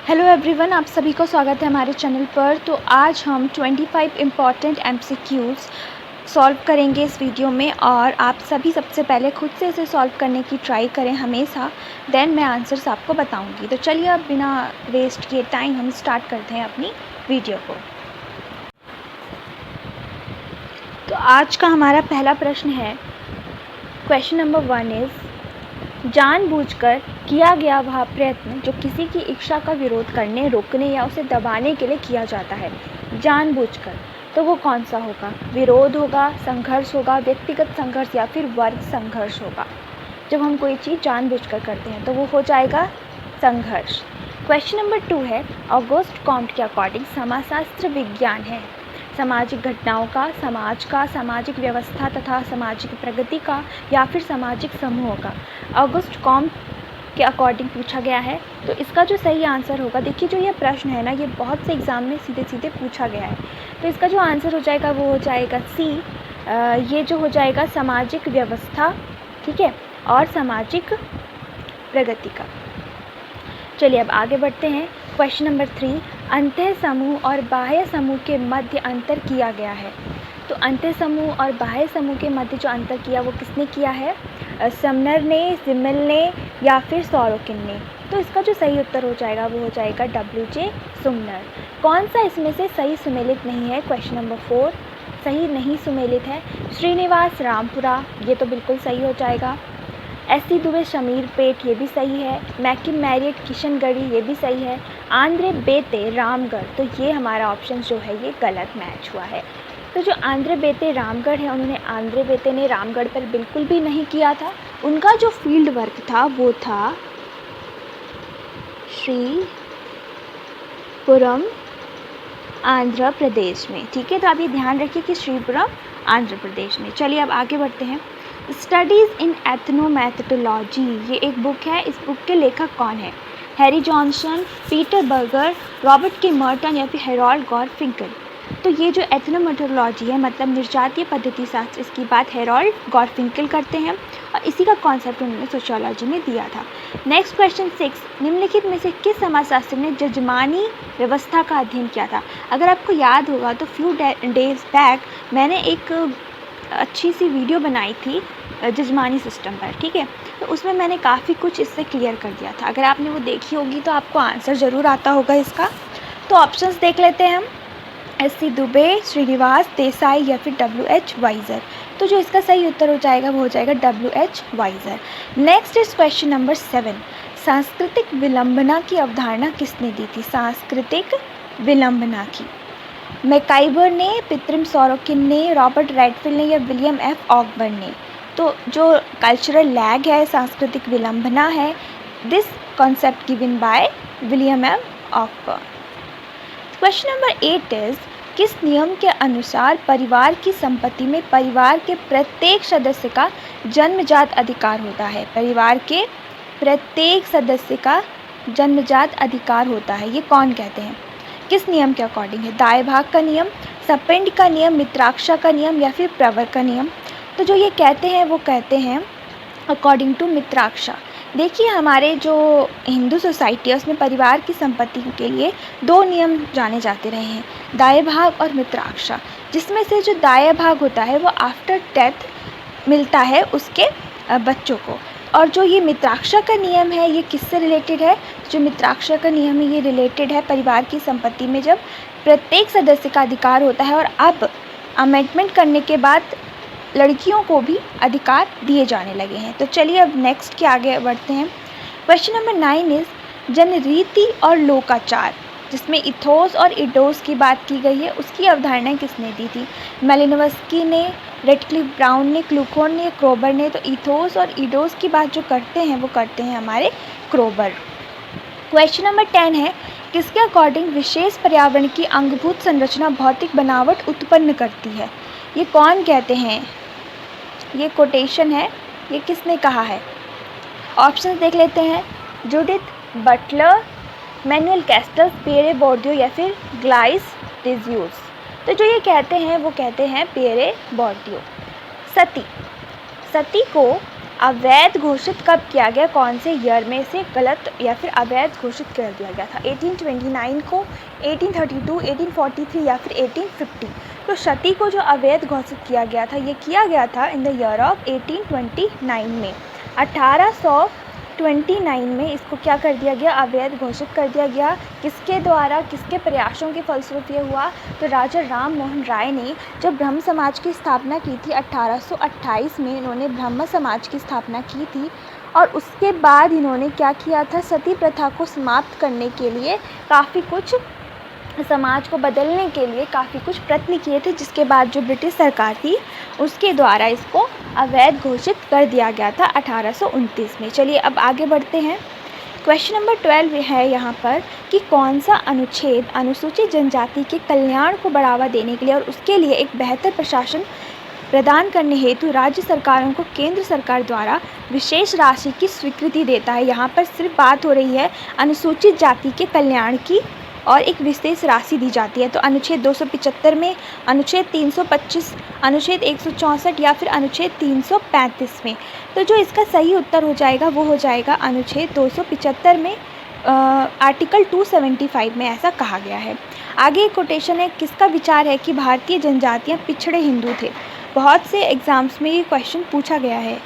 Hello everyone, आप सभी को स्वागत है हमारे चैनल पर। तो आज हम 25 इम्पॉर्टेंट MCQs सॉल्व करेंगे इस वीडियो में, और आप सभी सबसे पहले खुद से इसे सॉल्व करने की ट्राई करें हमेशा, देन मैं आंसर्स आपको बताऊंगी। तो चलिए अब बिना वेस्ट किए टाइम हम स्टार्ट करते हैं अपनी वीडियो को। तो आज का हमारा पहला प्रश्न है, क्वेश्चन नंबर 1 इज़, जानबूझकर किया गया वह प्रयत्न जो किसी की इच्छा का विरोध करने, रोकने या उसे दबाने के लिए किया जाता है। जानबूझकर, तो वो कौन सा होगा? विरोध होगा, संघर्ष होगा, व्यक्तिगत संघर्ष या फिर वर्ग संघर्ष होगा। जब हम कोई चीज़ जानबूझकर करते हैं तो वो हो जाएगा संघर्ष। क्वेश्चन नंबर 2 है, ऑगस्ट कॉम्ट के अकॉर्डिंग समाजशास्त्र विज्ञान है सामाजिक घटनाओं का, समाज का, सामाजिक व्यवस्था तथा सामाजिक प्रगति का या फिर सामाजिक समूहों का। ऑगस्ट कॉम्ट के अकॉर्डिंग पूछा गया है, तो इसका जो सही आंसर होगा, देखिए जो ये प्रश्न है ना, ये बहुत से एग्ज़ाम में सीधे सीधे पूछा गया है, तो इसका जो आंसर हो जाएगा वो हो जाएगा सी। ये जो हो जाएगा सामाजिक व्यवस्था, ठीक है, और सामाजिक प्रगति का। चलिए अब आगे बढ़ते हैं। क्वेश्चन नंबर 3, अंतः समूह और बाह्य समूह के मध्य अंतर किया गया है। तो अंतः समूह और बाह्य समूह के मध्य जो अंतर किया वो किसने किया है? समनर ने, सिमल ने या फिर सॉरोकिन ने। तो इसका जो सही उत्तर हो जाएगा वो हो जाएगा WJ सुमनर। कौन सा इसमें से सही सुमेलित नहीं है? क्वेश्चन नंबर 4 सही नहीं सुमेलित है। श्रीनिवास रामपुरा, ये तो बिल्कुल सही हो जाएगा। SC दुबे शमीर पेट, ये भी सही है। मैकिम मैरियट किशनगढ़ी, ये भी सही है। आंध्रे बेते रामगढ़, तो ये हमारा ऑप्शन जो है ये गलत मैच हुआ है। तो जो आंध्रे बेते रामगढ़ है, उन्होंने आंध्रे बेते ने रामगढ़ पर बिल्कुल भी नहीं किया था। उनका जो फील्ड वर्क था वो था श्रीपुरम आंध्र प्रदेश में, ठीक है। तो आप ये ध्यान रखिए कि श्रीपुरम आंध्र प्रदेश में। चलिए अब आगे बढ़ते हैं। स्टडीज़ इन एथनोमैथोलॉजी, ये एक बुक है। इस बुक के लेखक कौन है? Harry Johnson, Peter Berger, Robert के मर्टन या फिर हेरोल्ड गॉरफिंकल। तो ये जो एथनोमेटोलॉजी है, मतलब निर्जातीय पद्धति शास्त्र, इसकी बात हेरोल्ड गॉरफिंकल करते हैं, और इसी का कॉन्सेप्ट उन्होंने सोशियोलॉजी में दिया था। नेक्स्ट क्वेश्चन 6, निम्नलिखित में से किस समाजशास्त्री ने जजमानी व्यवस्था का अध्ययन किया था? अगर आपको याद होगा तो फ्यू डेज बैक मैंने एक अच्छी सी वीडियो बनाई थी जजमानी सिस्टम पर, ठीक है। तो उसमें मैंने काफ़ी कुछ इससे क्लियर कर दिया था। अगर आपने वो देखी होगी तो आपको आंसर ज़रूर आता होगा इसका। तो ऑप्शंस देख लेते हैं हम, SC दुबे, श्रीनिवास देसाई या फिर WH वाइजर। तो जो इसका सही उत्तर हो जाएगा वो हो जाएगा WH वाइजर। नेक्स्ट इज क्वेश्चन नंबर 7, सांस्कृतिक विलंबना की अवधारणा किसने दी थी? सांस्कृतिक विलंबना की मैकाइबर ने, पितरिम सॉरोकिन ने, रॉबर्ट रेडफिल्ड ने या विलियम F ऑकबर्न ने। तो जो कल्चरल लैग है, सांस्कृतिक विलंबना है, this concept given by William M Ogburn. Question number 8 is, किस नियम के अनुसार परिवार की संपत्ति में परिवार के प्रत्येक सदस्य का जन्मजात अधिकार होता है? परिवार के प्रत्येक सदस्य का जन्मजात अधिकार होता है, ये कौन कहते हैं? किस नियम के अकॉर्डिंग है? दाय भाग का नियम, सपेंड का नियम, मित्राक्षा का नियम या फिर प्रवर का नियम। तो जो ये कहते हैं वो कहते हैं अकॉर्डिंग टू मित्राक्षा। देखिए हमारे जो हिंदू सोसाइटी है उसमें परिवार की संपत्ति के लिए 2 नियम जाने जाते रहे हैं, दाय भाग और मित्राक्षा, जिसमें से जो दाय भाग होता है वो आफ्टर डेथ मिलता है उसके बच्चों को, और जो ये मित्राक्षा का नियम है ये किससे रिलेटेड है? जो मित्राक्षा का नियम है ये रिलेटेड है परिवार की संपत्ति में जब प्रत्येक सदस्य का अधिकार होता है, और अब अमेंडमेंट करने के बाद लड़कियों को भी अधिकार दिए जाने लगे हैं। तो चलिए अब नेक्स्ट के आगे बढ़ते हैं। क्वेश्चन नंबर 9 इज, जनरीति और लोकाचार, जिसमें इथोस और इडोस की बात की गई है, उसकी अवधारणा किसने दी थी? मेलिनोवस्की ने, रेडक्लिफ ब्राउन ने, क्लूकोन ने, क्रोबर ने। तो इथोस और इडोस की बात जो करते हैं वो करते हैं हमारे क्रोबर। क्वेश्चन नंबर 10 है, किसके अकॉर्डिंग विशेष पर्यावरण की अंगभूत संरचना भौतिक बनावट उत्पन्न करती है? ये कौन कहते हैं? ये कोटेशन है, ये किसने कहा है? ऑप्शंस देख लेते हैं, जूडिथ बटलर, मैनुअल कैस्टल्स, पियरे बोर्डियो या फिर ग्लाइस डिज्यूज। तो जो ये कहते हैं वो कहते हैं पियरे बोर्डियो। सती को अवैध घोषित कब किया गया, कौन से ईयर में इसे गलत या फिर अवैध घोषित कर दिया गया था? 1829 को, 1832, 1843 या फिर 1850? तो सती को जो अवैध घोषित किया गया था, ये किया गया था इन द ईयर ऑफ 1829 में। 1829 में इसको क्या कर दिया गया, अवैध घोषित कर दिया गया। किसके द्वारा, किसके प्रयासों के फलस्वरूप ये हुआ? तो राजा राम मोहन राय ने जब ब्रह्म समाज की स्थापना की थी 1828 में, इन्होंने ब्रह्म समाज की स्थापना की थी और उसके बाद इन्होंने क्या किया था, सती प्रथा को समाप्त करने के लिए काफ़ी कुछ, समाज को बदलने के लिए काफ़ी कुछ प्रयत्न किए थे, जिसके बाद जो ब्रिटिश सरकार थी उसके द्वारा इसको अवैध घोषित कर दिया गया था 1829 में। चलिए अब आगे बढ़ते हैं। क्वेश्चन नंबर 12 है यहाँ पर कि कौन सा अनुच्छेद अनुसूचित जनजाति के कल्याण को बढ़ावा देने के लिए और उसके लिए एक बेहतर प्रशासन प्रदान करने हेतु राज्य सरकारों को केंद्र सरकार द्वारा विशेष राशि की स्वीकृति देता है। यहाँ पर सिर्फ बात हो रही है अनुसूचित जाति के कल्याण की और एक विशेष राशि दी जाती है। तो अनुच्छेद 275 में, अनुच्छेद 325, अनुच्छेद 164 या फिर अनुच्छेद 335 में। तो जो इसका सही उत्तर हो जाएगा वो हो जाएगा अनुच्छेद 275 में, आर्टिकल 275 में ऐसा कहा गया है। आगे एक कोटेशन है, किसका विचार है कि भारतीय जनजातियाँ पिछड़े हिंदू थे? बहुत से एग्ज़ाम्स में ये क्वेश्चन पूछा गया है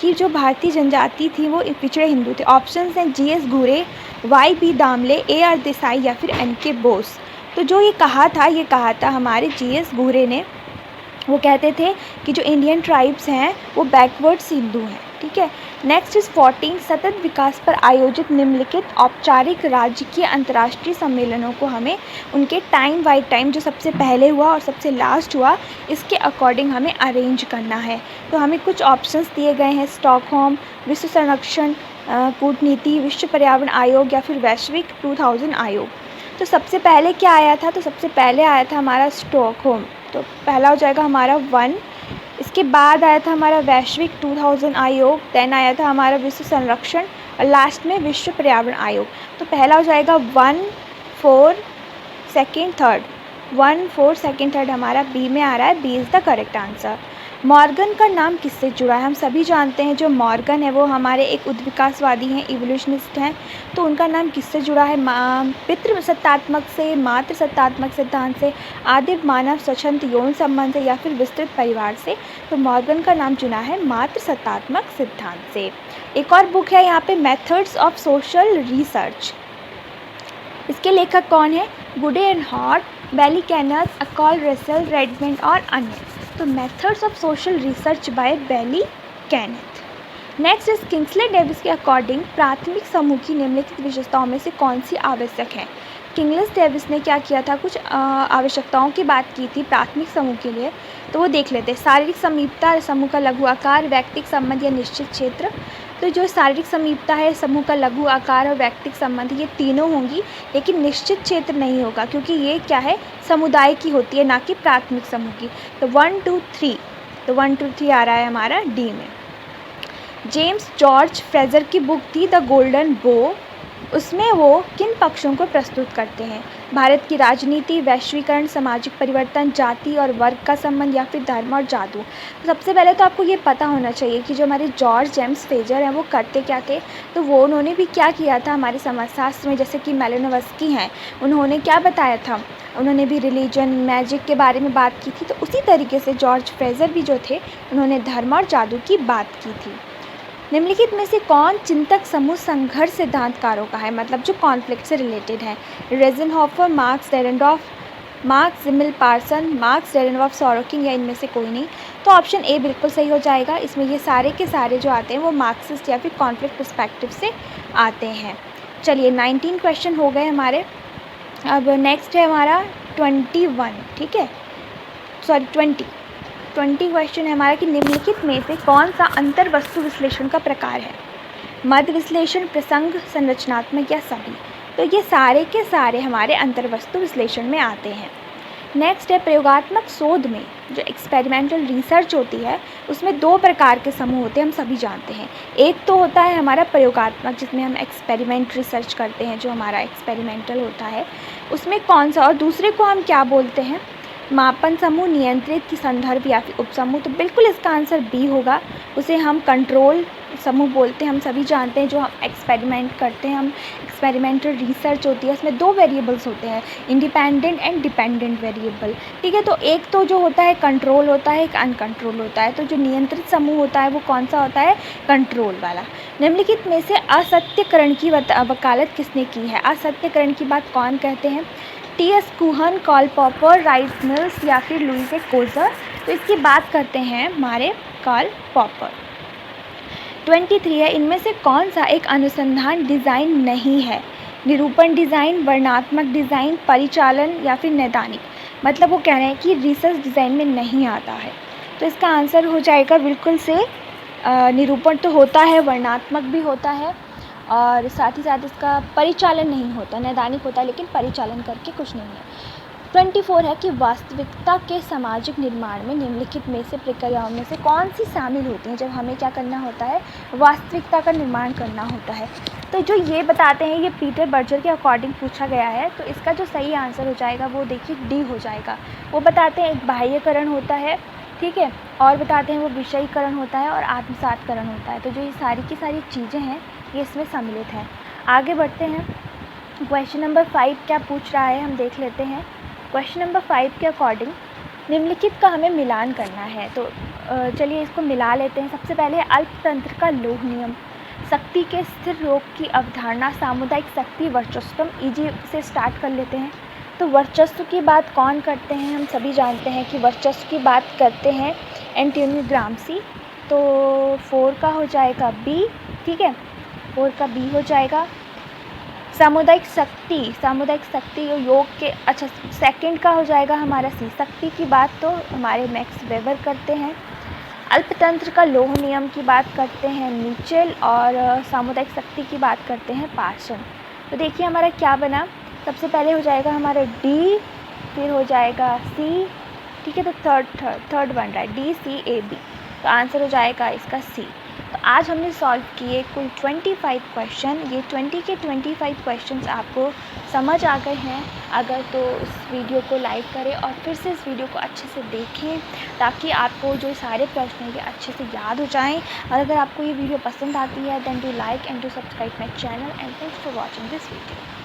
कि जो भारतीय जनजाति थी वो पिछड़े हिंदू थे। ऑप्शंस हैं जी.एस. घुरे, वाई.बी. दामले, ए.आर. देसाई या फिर एन.के. बोस। तो जो ये कहा था हमारे जी.एस. घुरे ने। वो कहते थे कि जो इंडियन ट्राइब्स हैं वो बैकवर्ड्स हिंदू हैं। ठीक है। नेक्स्ट इज 14, सतत विकास पर आयोजित निम्नलिखित औपचारिक राजकीय अंतर्राष्ट्रीय सम्मेलनों को हमें उनके टाइम बाय टाइम, जो सबसे पहले हुआ और सबसे लास्ट हुआ, इसके अकॉर्डिंग हमें अरेंज करना है। तो हमें कुछ ऑप्शंस दिए गए हैं, स्टॉकहोम, विश्व संरक्षण कूटनीति, विश्व पर्यावरण आयोग या फिर वैश्विक 2000 आयोग। तो सबसे पहले क्या आया था? तो सबसे पहले आया था हमारा स्टॉकहोम, तो पहला हो जाएगा हमारा 1। इसके बाद आया था हमारा वैश्विक 2000 आयोग, देन आया था हमारा विश्व संरक्षण और लास्ट में विश्व पर्यावरण आयोग। तो पहला हो जाएगा 1, 4, सेकेंड, थर्ड। 1, 4, सेकेंड, थर्ड हमारा बी में आ रहा है। B is the correct answer. Morgan का नाम किससे जुड़ा है? हम सभी जानते हैं जो मॉर्गन है वो हमारे एक उद्विकासवादी हैं, इवोल्यूशनिस्ट हैं। तो उनका नाम किससे जुड़ा है? पितृ सत्तात्मक से, मातृ सत्तात्मक सिद्धांत से, आदिम मानव स्वच्छंद यौन संबंध से या फिर विस्तृत परिवार से? तो मॉर्गन का नाम चुना है मातृ सत्तात्मक सिद्धांत से। एक और बुक है यहाँ पे, मेथड्स ऑफ सोशल रिसर्च। इसके लेखक कौन है? Goode and Hatt, Bailey Kenneth, Ackoff Russell, Redmond और अन्य। तो methods of social research by Bailey Kenneth. Next is Kingsley Davis के अकॉर्डिंग प्राथमिक समूह की निम्नलिखित विशेषताओं में से कौन सी आवश्यक है? किंग्सले डेविस ने क्या किया था, कुछ आवश्यकताओं की बात की थी प्राथमिक समूह के लिए। तो वो देख लेते हैं। शारीरिक समीपता, समूह का लघु आकार, व्यक्तिगत संबंध या निश्चित क्षेत्र। तो जो शारीरिक समीपता है, समूह का लघु आकार और व्यक्तिगत संबंध, ये तीनों होंगी, लेकिन निश्चित क्षेत्र नहीं होगा क्योंकि ये क्या है, समुदाय की होती है, ना कि प्राथमिक समूह की। तो 1, 2, 3, तो 1, 2, 3 आ रहा है हमारा डी में। जेम्स जॉर्ज फ्रेजर की बुक थी द गोल्डन बो, उसमें वो किन पक्षों को प्रस्तुत करते हैं? भारत की राजनीति, वैश्वीकरण, सामाजिक परिवर्तन, जाति और वर्ग का संबंध या फिर धर्म और जादू। तो सबसे पहले तो आपको ये पता होना चाहिए कि जो हमारे जॉर्ज जेम्स फ्रेजर हैं वो करते क्या थे। तो वो उन्होंने भी क्या किया था हमारे समाजशास्त्र में, जैसे कि मेलानोव्स्की हैं, उन्होंने क्या बताया था, उन्होंने भी रिलीजन, मैजिक के बारे में बात की थी। तो उसी तरीके से जॉर्ज फ्रेजर भी जो थे उन्होंने धर्म और जादू की बात की थी। निम्नलिखित में से कौन चिंतक समूह संघर्ष सिद्धांतकारों का है, मतलब जो कॉन्फ्लिक्ट से रिलेटेड है? Ratzenhofer, Marx Dahrendorf, Marx Simmel Parsons, Marx Dahrendorf Sorokin या इनमें से कोई नहीं? तो ऑप्शन ए बिल्कुल सही हो जाएगा। इसमें ये सारे के सारे जो आते हैं वो मार्क्सिस्ट या फिर कॉन्फ्लिक्ट पर्सपेक्टिव से आते हैं। चलिए 19 क्वेश्चन हो गए हमारे। अब नेक्स्ट है हमारा 21, ठीक है, सॉरी 20 क्वेश्चन है हमारा कि निम्नलिखित में से कौन सा अंतर वस्तु विश्लेषण का प्रकार है? मध्य विश्लेषण, प्रसंग, संरचनात्मक या सभी? तो ये सारे के सारे हमारे अंतर वस्तु विश्लेषण में आते हैं। नेक्स्ट है प्रयोगात्मक शोध में जो एक्सपेरिमेंटल रिसर्च होती है उसमें 2 प्रकार के समूह होते हैं, हम सभी जानते हैं। एक तो होता है हमारा प्रयोगात्मक जिसमें हम एक्सपेरिमेंट रिसर्च करते हैं, जो हमारा एक्सपेरिमेंटल होता है उसमें कौन सा, और दूसरे को हम क्या बोलते हैं? मापन समूह, नियंत्रित की संदर्भ या फिर उपसमूह, तो बिल्कुल इसका आंसर बी होगा। उसे हम कंट्रोल समूह बोलते हैं। हम सभी जानते हैं जो हम एक्सपेरिमेंट करते हैं, हम एक्सपेरिमेंटल रिसर्च होती है, उसमें दो वेरिएबल्स होते हैं, इंडिपेंडेंट एंड डिपेंडेंट वेरिएबल। ठीक है, तो एक तो जो होता है कंट्रोल होता है, एक अनकंट्रोल होता है। तो जो नियंत्रित समूह होता है वो कौन सा होता है? कंट्रोल वाला। निम्नलिखित में से असत्यकरण की वकालत किसने की है? असत्यकरण की बात कौन कहते हैं? T S. Kuhn, Karl Popper, Wright Mills या फिर लुईस कोजर। तो इसकी बात करते हैं हमारे कार्ल पॉपर। 23 है, इनमें से कौन सा एक अनुसंधान डिज़ाइन नहीं है? निरूपण डिज़ाइन, वर्णनात्मक डिज़ाइन, परिचालन या फिर नैदानिक। मतलब वो कह रहे हैं कि रिसर्च डिज़ाइन में नहीं आता है। तो इसका आंसर हो जाएगा बिल्कुल से निरूपण तो होता है, वर्णनात्मक भी होता है और साथ ही साथ इसका परिचालन नहीं होता, नैदानिक होता है लेकिन परिचालन करके कुछ नहीं है। 24 है कि वास्तविकता के सामाजिक निर्माण में निम्नलिखित में से प्रक्रियाओं में से कौन सी शामिल होती हैं जब हमें क्या करना होता है? वास्तविकता का निर्माण करना होता है। तो जो ये बताते हैं ये पीटर बर्जर के अकॉर्डिंग पूछा गया है, तो इसका जो सही आंसर हो जाएगा वो देखिए डी हो जाएगा। वो बताते हैं एक बाह्यकरण होता है, ठीक है, और बताते हैं वो विषयीकरण होता है और आत्मसातकरण होता है। तो जो ये सारी की सारी चीज़ें हैं ये इसमें सम्मिलित हैं। आगे बढ़ते हैं। क्वेश्चन नंबर 5 क्या पूछ रहा है हम देख लेते हैं। क्वेश्चन नंबर 5 के अकॉर्डिंग निम्नलिखित का हमें मिलान करना है। तो चलिए इसको मिला लेते हैं। सबसे पहले अल्पतंत्र का लोह नियम, शक्ति के स्थिर रोग की अवधारणा, सामुदायिक शक्ति, वर्चस्व। इजी से स्टार्ट कर लेते हैं। तो वर्चस्व की बात कौन करते हैं? हम सभी जानते हैं कि वर्चस्व की बात करते हैं एंटोनियो ग्राम्सी। तो 4 का हो जाएगा बी, ठीक है, 4 का बी हो जाएगा। सामुदायिक शक्ति योग के, अच्छा, सेकंड का हो जाएगा हमारा सी। शक्ति की बात तो हमारे मैक्स वेबर करते हैं। अल्पतंत्र का लोह नियम की बात करते हैं मिचेल और सामुदायिक शक्ति की बात करते हैं पार्सन। तो देखिए हमारा क्या बना। सबसे पहले हो जाएगा हमारा डी, फिर हो जाएगा सी, ठीक है, तो थर्ड बन रहा है डी सी ए बी। तो आंसर हो जाएगा इसका सी। तो आज हमने सॉल्व किए कुल 25 क्वेश्चन। ये 20 के 25 क्वेश्चंस आपको समझ आ गए हैं अगर तो इस वीडियो को लाइक करें और फिर से इस वीडियो को अच्छे से देखें ताकि आपको जो सारे प्रश्न हैं ये अच्छे से याद हो जाएं। और अगर आपको ये वीडियो पसंद आती है then do like and do subscribe my channel and thanks for watching this video.